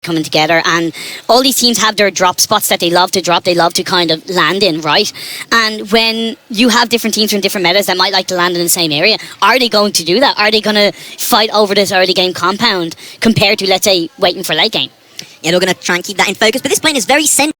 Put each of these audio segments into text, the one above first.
coming together, and all these teams have their drop spots that they love to drop, they love to kind of land in, right? And when you have different teams from different metas that might like to land in the same area, are they going to do that? Are they going to fight over this early game compound compared to, let's say, waiting for late game? Yeah, they're going to try and keep that in focus, but this plane is very central.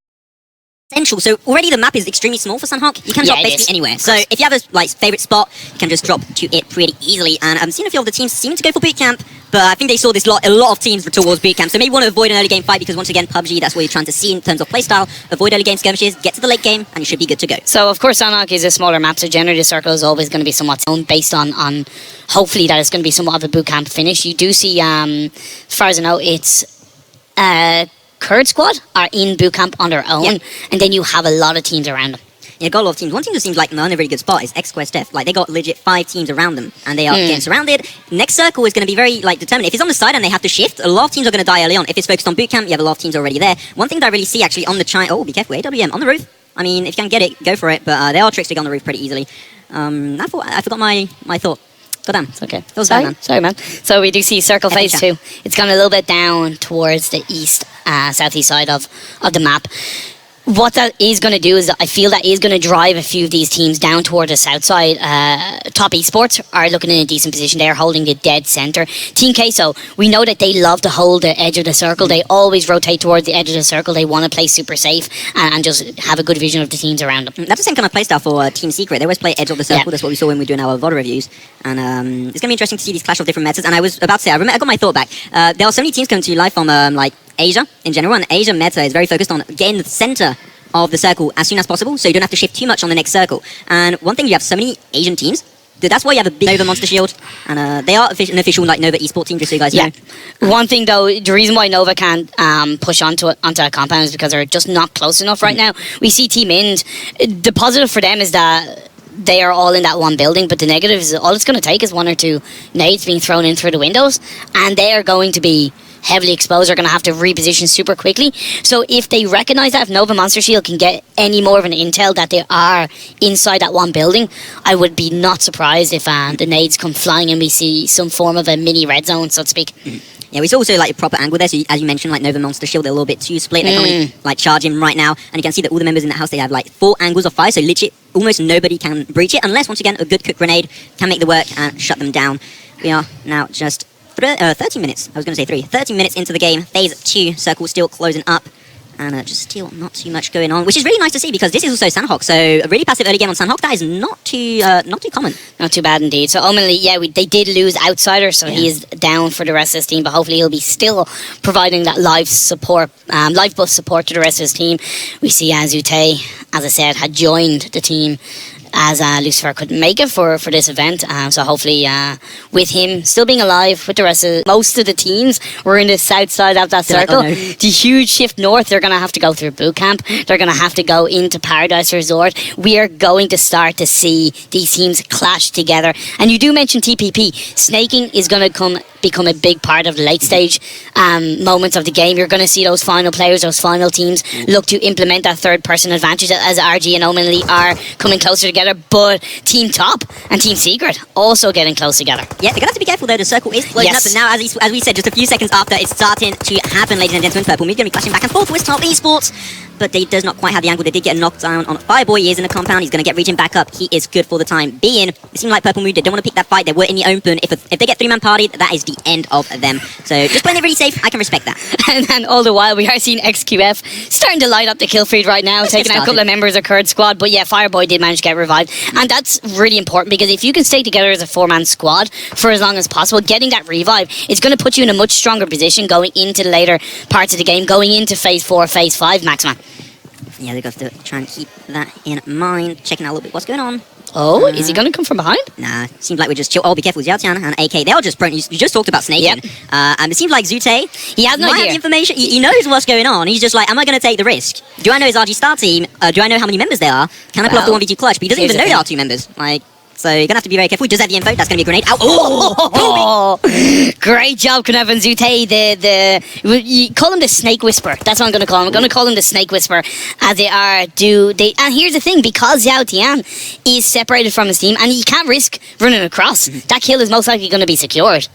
So already the map is extremely small for Sunhawk. You can drop basically anywhere. So if you have a favorite spot, you can just drop to it pretty easily. And I've seen a few of the teams seem to go for boot camp, but I think they saw this a lot of teams towards boot camp. So maybe want to avoid an early game fight because once again, PUBG, that's what you're trying to see in terms of playstyle. Avoid early game skirmishes, get to the late game, and you should be good to go. So of course, Sunhawk is a smaller map, so generally the circle is always going to be somewhat owned based on hopefully that it's going to be somewhat of a boot camp finish. You do see, as far as I know, it's Kurd squad are in boot camp on their own, and then you have a lot of teams around them. Yeah, got a lot of teams. One team that seems like they're in a very good spot is XQF. Like, they got legit 5 teams around them, and they are getting surrounded. Next circle is going to be very, determined. If it's on the side and they have to shift, a lot of teams are going to die early on. If it's focused on bootcamp, you have a lot of teams already there. One thing that I really see, actually, on the oh, be careful, AWM, on the roof. I mean, if you can get it, go for it, but there are tricks to get on the roof pretty easily. I forgot my thought. Goddamn. It's okay. Sorry, man. So we do see circle phase 2. It's gone a little bit down towards the east, southeast side of the map. What that is going to do is I feel that is going to drive a few of these teams down toward the south side. Top Esports are looking in a decent position. They are holding the dead centre. Team Queso, we know that they love to hold the edge of the circle. They always rotate towards the edge of the circle. They want to play super safe and just have a good vision of the teams around them. That's the same kind of playstyle for Team Secret. They always play edge of the circle. That's what we saw when we were doing our VOD reviews. And it's going to be interesting to see these clash of different metas. And I was about to say, I got my thought back. There are so many teams coming to life from Asia in general, and Asia meta is very focused on getting the center of the circle as soon as possible, so you don't have to shift too much on the next circle. And one thing, you have so many Asian teams, that's why you have a big Nova Monster Shield, and they are an official Nova eSport team, just so you guys know. One thing though, the reason why Nova can't push onto a compound is because they're just not close enough right now. We see TeamIND, the positive for them is that they are all in that one building, but the negative is all it's going to take is 1 or 2 nades being thrown in through the windows, and they are going to be heavily exposed. Are going to have to reposition super quickly. So if they recognize that, if Nova Monster Shield can get any more of an intel that they are inside that one building, I would be not surprised if the nades come flying and we see some form of a mini red zone, so to speak. Yeah, we saw also a proper angle there. So as you mentioned, Nova Monster Shield, they're a little bit too split. They can't really, charge him right now, and you can see that all the members in the house, they have 4 angles of fire. So legit, almost nobody can breach it unless once again a good cook grenade can make the work and shut them down. We are now just 30 minutes. I was going to say 3. 30 minutes into the game. Phase 2 circle still closing up. And just still not too much going on, which is really nice to see because this is also Sunhawk. So a really passive early game on Sunhawk, that is not too common. Not too bad indeed. So ultimately, they did lose Outsider, so he is down for the rest of his team. But hopefully he'll be still providing that live bus support to the rest of his team. We see Zute, as I said, had joined the team as Lucifer couldn't make it for this event. So hopefully with him still being alive with the rest of most of the teams, we're in the south side of that circle. The huge shift north, they're going to have to go through boot camp. They're going to have to go into Paradise Resort. We are going to start to see these teams clash together. And you do mention TPP. Snaking is going to become a big part of the late stage moments of the game. You're going to see those final players, those final teams look to implement that third person advantage as RG and Omenly are coming closer together. But Team Top and Team Secret also getting close together. Yeah, they're going to have to be careful though. The circle is closing up, and now as we said just a few seconds after, it's starting to happen, ladies and gentlemen. Purple Mood going to be clashing back and forth with Top Esports, but they does not quite have the angle. They did get knocked down on Fireboy. He is in the compound. He's going to get reaching back up. He is good for the time being. It seemed like Purple Mood, they don't want to pick that fight. They were in the open. If they get 3-man party, that is the end of them. So just playing it really safe. I can respect that. And all the while, we are seeing XQF starting to light up the kill feed right now, taking out a couple of members of Kurd squad. But yeah, Fireboy did manage to get revived. And that's really important because if you can stay together as a 4-man squad for as long as possible, getting that revive is going to put you in a much stronger position going into the later parts of the game, going into Phase 4, Phase 5, Maxman. Yeah, they've got to try and keep that in mind. Checking out a little bit what's going on. Oh, is he going to come from behind? Nah, seems like we're just chill. Oh, be careful, Xiaotian and AK. They are just prone. You just talked about snaking. Yep. And it seems like Zute, he has no idea. Have the information. He knows what's going on. He's just like, am I going to take the risk? Do I know his RG star team? Do I know how many members there are? Can I pull off the 1v2 clutch? But he doesn't even know there are 2 members. So you're going to have to be very careful. He does have the info. That's going to be a grenade. Ow. Oh, great job, Knav and Zute. You call him the Snake Whisperer. That's what I'm going to call him. I'm going to call him the Snake Whisperer, as they are. And here's the thing, because Xiao Tian is separated from his team, and you can't risk running across. That kill is most likely going to be secured.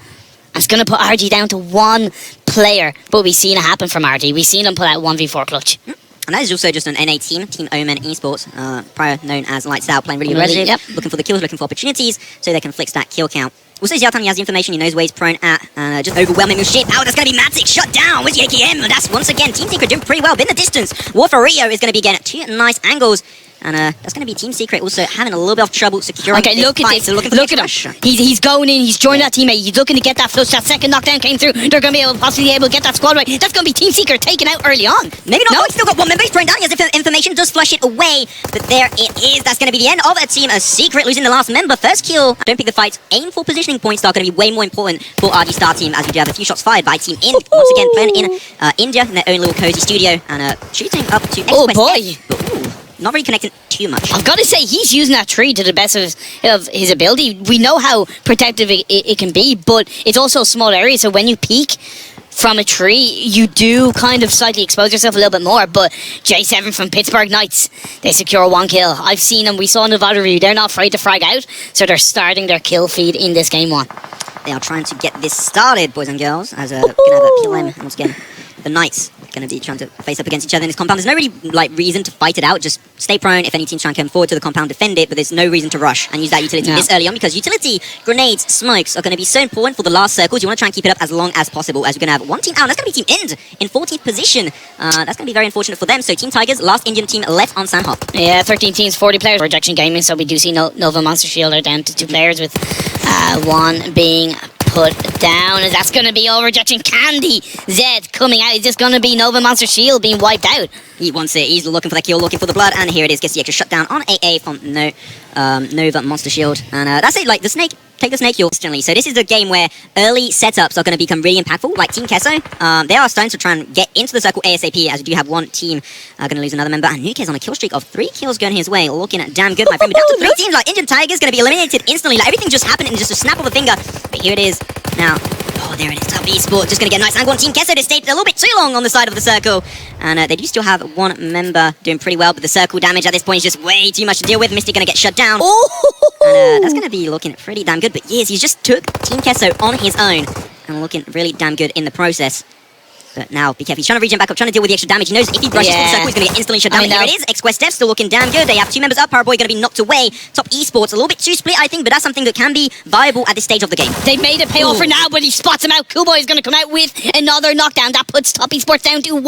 And it's going to put RG down to one player. But we've seen it happen from RG. We've seen him pull out 1v4 clutch. And that is also just an NA team, Team Omen Esports, prior known as Lights Out, playing really aggressive, Yep. looking for the kills, looking for opportunities, so they can flex that kill count. Also, Xiaotang, he has the information, he knows where he's prone at, just overwhelming with shit. Oh, that's going to be Matic shut down with the AKM. That's once again Team Secret doing pretty well, been the distance. War for Rio is going to be getting 2 nice angles. And that's going to be Team Secret also having a little bit of trouble securing Okay, look at fight, this. so Look at him. He's going in. He's joined that teammate. He's looking to get that flush. That second knockdown came through. They're going to be possibly able to get that squad right. That's going to be Team Secret taken out early on. Maybe not. No, he's still got one member. He's prone down. He has information. Does flush it away. But there it is. That's going to be the end of a Team Secret losing the last member. First kill. Don't pick the fights. Aim for positioning points are going to be way more important for RG Star Team, as we do have a few shots fired by TeamIND. Once again, playing in India in their own little cozy studio and shooting up to XQF. Oh boy. Not really connecting too much. I've got to say, he's using that tree to the best of his ability. We know how protective it can be, but it's also a small area, so when you peek from a tree, you do kind of slightly expose yourself a little bit more. But J7 from Pittsburgh Knights, they secure 1 kill. I've seen them, we saw in the VOD review, they're not afraid to frag out, so they're starting their kill feed in this game 1. They are trying to get this started, boys and girls, as we're going to have a PLM once again. The Knights going to be trying to face up against each other in this compound. There's no really reason to fight it out. Just stay prone. If any team's trying to come forward to the compound, defend it. But there's no reason to rush and use that utility this early on, because utility grenades, smokes are going to be so important for the last circles. You want to try and keep it up as long as possible. As we're going to have one team out. That's going to be TeamIND in 14th position. That's going to be very unfortunate for them. So Team Tigers, last Indian team left on Sandhop. Yeah, 13 teams, 40 players. Rejection gaming. So we do see Nova Monster Shield are down to 2 players, with one being put down, as that's going to be all rejection. Candy Zed coming out. Is this going to be Nova Monster Shield being wiped out? He wants it. He's looking for the kill, looking for the blood, and here it is. Gets the extra shutdown on AA from Nova Monster Shield, and that's it. Like the snake, take the snake instantly. So this is the game where early setups are going to become really impactful. Like Team Kesso, they are starting to try and get into the circle ASAP, as we do have one team going to lose another member, and Nuke is on a kill streak of 3 kills going his way, looking at damn good, my friend. But down to 3 teams, like Indian Tigers going to be eliminated instantly. Like everything just happened in just a snap of a finger. But here it is now. Oh, there it is. Top Esports just going to get a nice angle on Team Kesso. They stayed a little bit too long on the side of the circle. And they do still have one member doing pretty well, but the circle damage at this point is just way too much to deal with. Mystic going to get shut down. And that's going to be looking pretty damn good. But yes, he's just took Team Kesso on his own and looking really damn good in the process. But now, be careful. He's trying to regen back up, trying to deal with the extra damage. He knows if he brushes through the circle, he's going to get instantly shut down. Here it is. XQF still looking damn good. They have 2 members up. Paraboy going to be knocked away. Top Esports, a little bit too split, I think, but that's something that can be viable at this stage of the game. They made it pay off for now, but he spots him out. Kuboy is going to come out with another knockdown. That puts Top Esports down to 1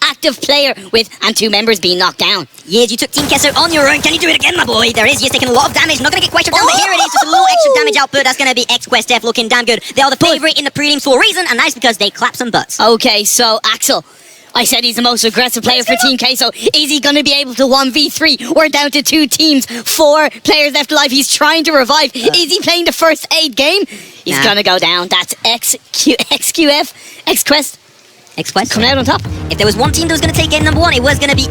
active player and 2 members being knocked down. Yes, you took Team Kesso on your own. Can you do it again, my boy? There is. Yes, taking a lot of damage. Not going to get quite shut down, but here it is. Just a little extra damage output. That's going to be XQF looking damn good. They are the favourite in the prelims for a reason, and that's because they clap some butts. Okay, so Axel, I said he's the most aggressive player for Team K, so is he going to be able to 1v3? We're down to 2 teams, 4 players left alive. He's trying to revive. Is he playing the first aid game? He's going to go down. That's XQF, XQuest XQuest coming out on top. If there was one team that was going to take game number 1, it was going to be